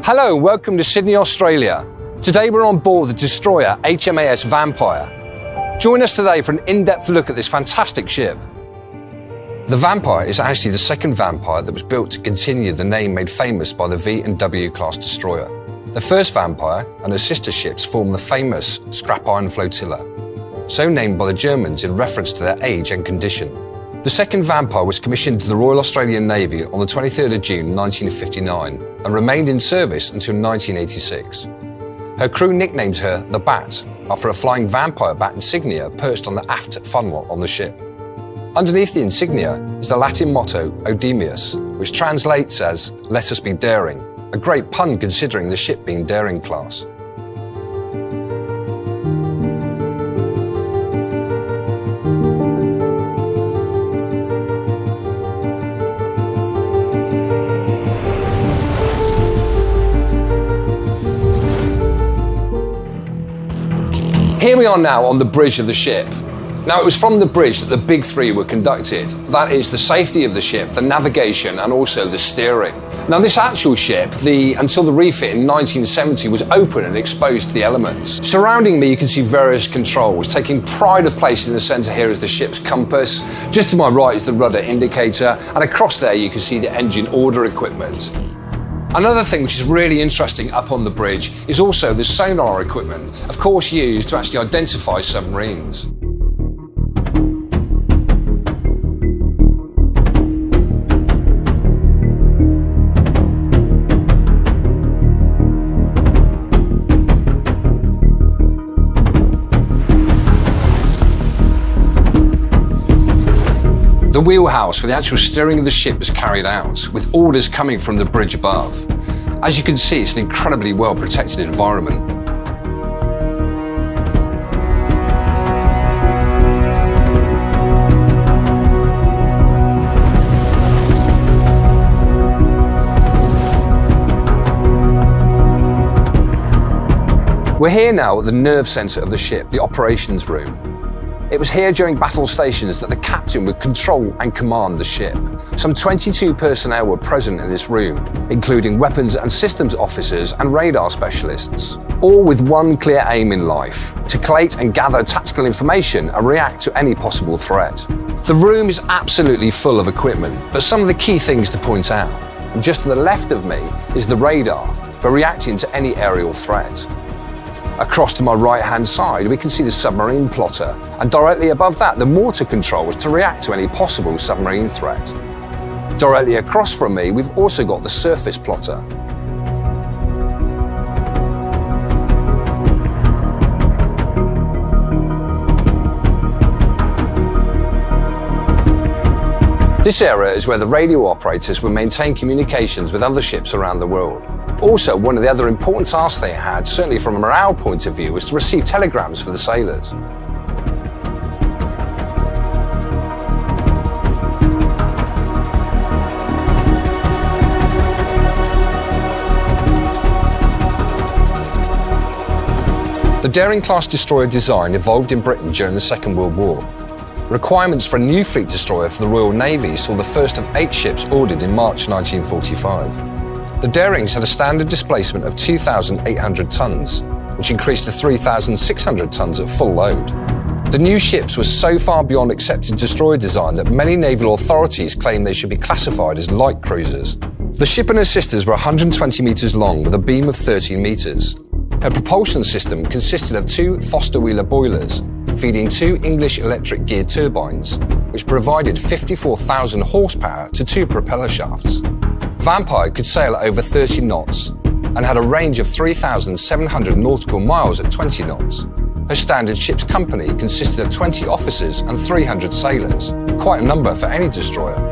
Hello and welcome to Sydney, Australia. Today we're on board the destroyer HMAS Vampire. Join us today for an in-depth look at this fantastic ship. The Vampire is actually the second Vampire that was built to continue the name made famous by the V and W class destroyer. The first Vampire and her sister ships form the famous scrap iron flotilla, so named by the Germans in reference to their age and condition. The second Vampire was commissioned to the Royal Australian Navy on the 23rd of June 1959 and remained in service until 1986. Her crew nicknamed her the Bat after a flying vampire bat insignia perched on the aft funnel on the ship. Underneath the insignia is the Latin motto Odimeus, which translates as "Let us be daring," a great pun considering the ship being daring class. Here we are now on the bridge of the ship. Now it was from the bridge that the big three were conducted. That is the safety of the ship, the navigation and also the steering. Now this actual ship, until the refit in 1970, was open and exposed to the elements. Surrounding me you can see various controls. Taking pride of place in the centre here is the ship's compass. Just to my right is the rudder indicator, and across there you can see the engine order equipment. Another thing which is really interesting up on the bridge is also the sonar equipment, of course used to actually identify submarines. The wheelhouse where the actual steering of the ship was carried out, with orders coming from the bridge above. As you can see, it's an incredibly well protected environment. We're here now at the nerve centre of the ship, the operations room. It was here during battle stations that the captain would control and command the ship. Some 22 personnel were present in this room, including weapons and systems officers and radar specialists, all with one clear aim in life: to collate and gather tactical information and react to any possible threat. The room is absolutely full of equipment, but some of the key things to point out. Just to the left of me is the radar for reacting to any aerial threat. Across to my right-hand side, we can see the submarine plotter, and directly above that, the mortar controls to react to any possible submarine threat. Directly across from me, we've also got the surface plotter. This area is where the radio operators would maintain communications with other ships around the world. Also, one of the other important tasks they had, certainly from a morale point of view, was to receive telegrams for the sailors. The Daring-class destroyer design evolved in Britain during the Second World War. Requirements for a new fleet destroyer for the Royal Navy saw the first of 8 ships ordered in March 1945. The Darings had a standard displacement of 2,800 tons, which increased to 3,600 tons at full load. The new ships were so far beyond accepted destroyer design that many naval authorities claimed they should be classified as light cruisers. The ship and her sisters were 120 metres long with a beam of 13 metres. Her propulsion system consisted of 2 Foster Wheeler boilers, feeding 2 English electric geared turbines, which provided 54,000 horsepower to 2 propeller shafts. Vampire could sail at over 30 knots, and had a range of 3,700 nautical miles at 20 knots. Her standard ship's company consisted of 20 officers and 300 sailors, quite a number for any destroyer.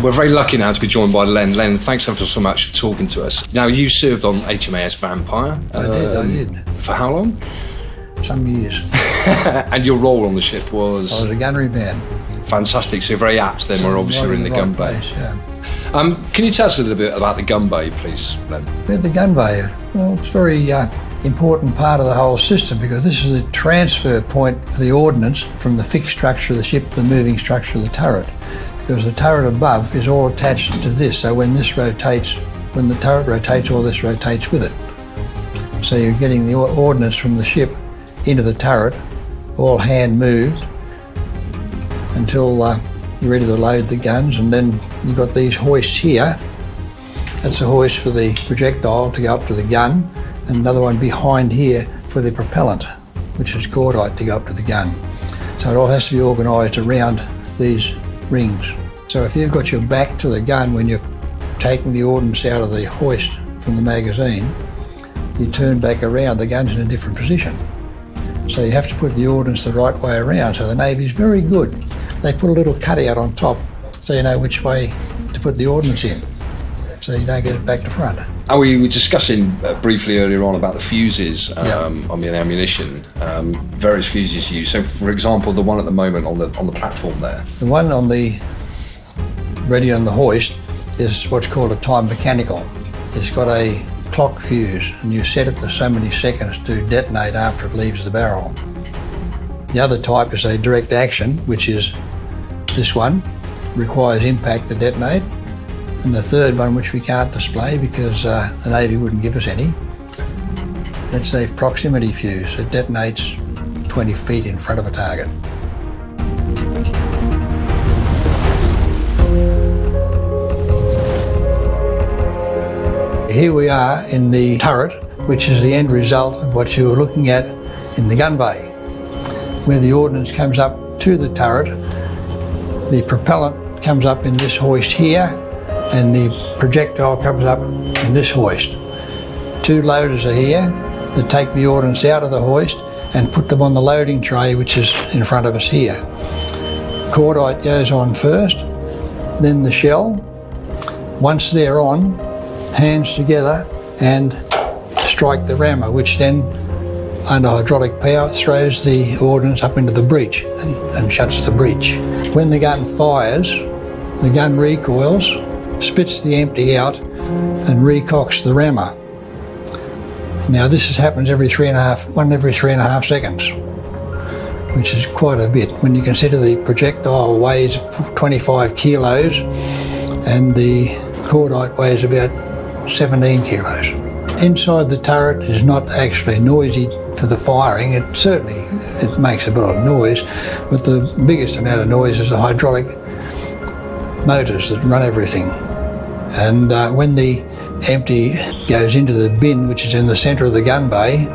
We're very lucky now to be joined by Len. Len, thanks ever so much for talking to us. Now, you served on HMAS Vampire. I did. For how long? Some years. And your role on the ship was? I was a gunnery man. Fantastic. So very apt then, we're obviously right in the gun bay. Place, yeah. Can you tell us a little bit about the gun bay, please, Len? The gun bay, well, it's a very important part of the whole system because this is the transfer point for the ordnance from the fixed structure of the ship to the moving structure of the turret. Because the turret above is all attached to this, so when this rotates, when the turret rotates, all this rotates with it. So you're getting the ordnance from the ship into the turret, all hand moved, until you're ready to load the guns, and then you've got these hoists here. That's a hoist for the projectile to go up to the gun, and another one behind here for the propellant, which is cordite to go up to the gun. So it all has to be organised around these rings. So if you've got your back to the gun when you're taking the ordnance out of the hoist from the magazine, you turn back around, the gun's in a different position. So you have to put the ordnance the right way around. So the Navy's very good. They put a little cutout on top so you know which way to put the ordnance in, so you don't get it back to front. And we were discussing briefly earlier on about the fuses on the ammunition, various fuses used. So, for example, the one at the moment on the platform there. The one on the ready on the hoist is what's called a time mechanical. It's got a clock fuse, and you set it to so many seconds to detonate after it leaves the barrel. The other type is a direct action, which is this one, requires impact to detonate. And the third one, which we can't display because the Navy wouldn't give us any, that's a proximity fuse. It detonates 20 feet in front of a target. Here we are in the turret, which is the end result of what you were looking at in the gun bay, where the ordnance comes up to the turret. The propellant comes up in this hoist here, and the projectile comes up in this hoist. Two loaders are here that take the ordnance out of the hoist and put them on the loading tray, which is in front of us here. Cordite goes on first, then the shell. Once they're on, hands together and strike the rammer, which then, under hydraulic power, throws the ordnance up into the breech and shuts the breech. When the gun fires, the gun recoils, spits the empty out and recocks the rammer. Now this happens every 3.5 seconds, which is quite a bit when you consider the projectile weighs 25 kilos and the cordite weighs about 17 kilos. Inside the turret is not actually noisy for the firing. It certainly makes a bit of noise, but the biggest amount of noise is the hydraulic motors that run everything. And when the empty goes into the bin, which is in the centre of the gun bay,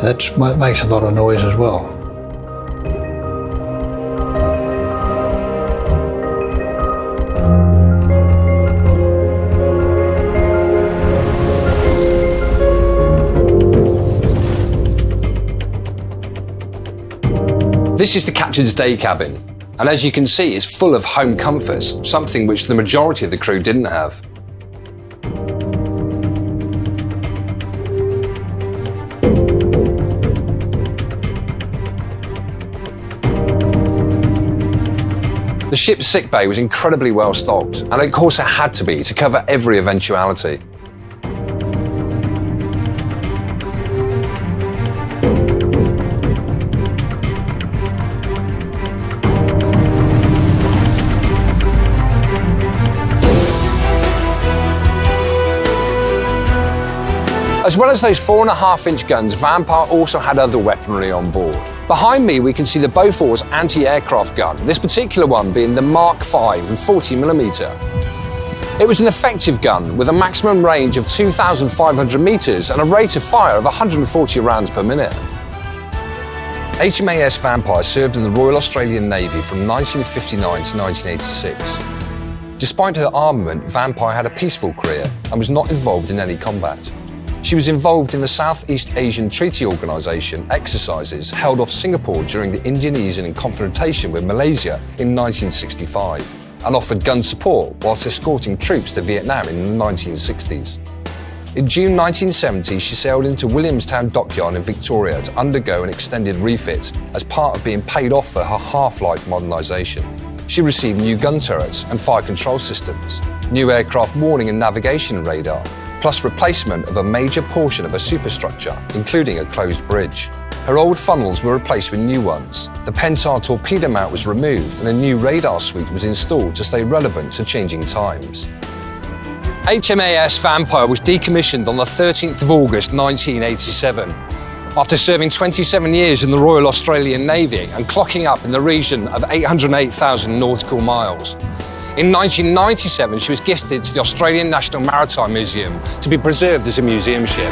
that makes a lot of noise as well. This is the captain's day cabin, and as you can see, it's full of home comforts, something which the majority of the crew didn't have. The ship's sick bay was incredibly well stocked, and of course it had to be to cover every eventuality. As well as those 4.5-inch guns, Vampire also had other weaponry on board. Behind me we can see the Bofors anti-aircraft gun, this particular one being the Mark V and 40mm. It was an effective gun with a maximum range of 2,500 metres and a rate of fire of 140 rounds per minute. HMAS Vampire served in the Royal Australian Navy from 1959 to 1986. Despite her armament, Vampire had a peaceful career and was not involved in any combat. She was involved in the Southeast Asian Treaty Organisation exercises held off Singapore during the Indonesian confrontation with Malaysia in 1965 and offered gun support whilst escorting troops to Vietnam in the 1960s. In June 1970, she sailed into Williamstown Dockyard in Victoria to undergo an extended refit as part of being paid off for her half-life modernisation. She received new gun turrets and fire control systems, new aircraft warning and navigation radar, plus replacement of a major portion of her superstructure, including a closed bridge. Her old funnels were replaced with new ones. The Pentar torpedo mount was removed and a new radar suite was installed to stay relevant to changing times. HMAS Vampire was decommissioned on the 13th of August 1987 after serving 27 years in the Royal Australian Navy and clocking up in the region of 808,000 nautical miles. In 1997, she was gifted to the Australian National Maritime Museum to be preserved as a museum ship.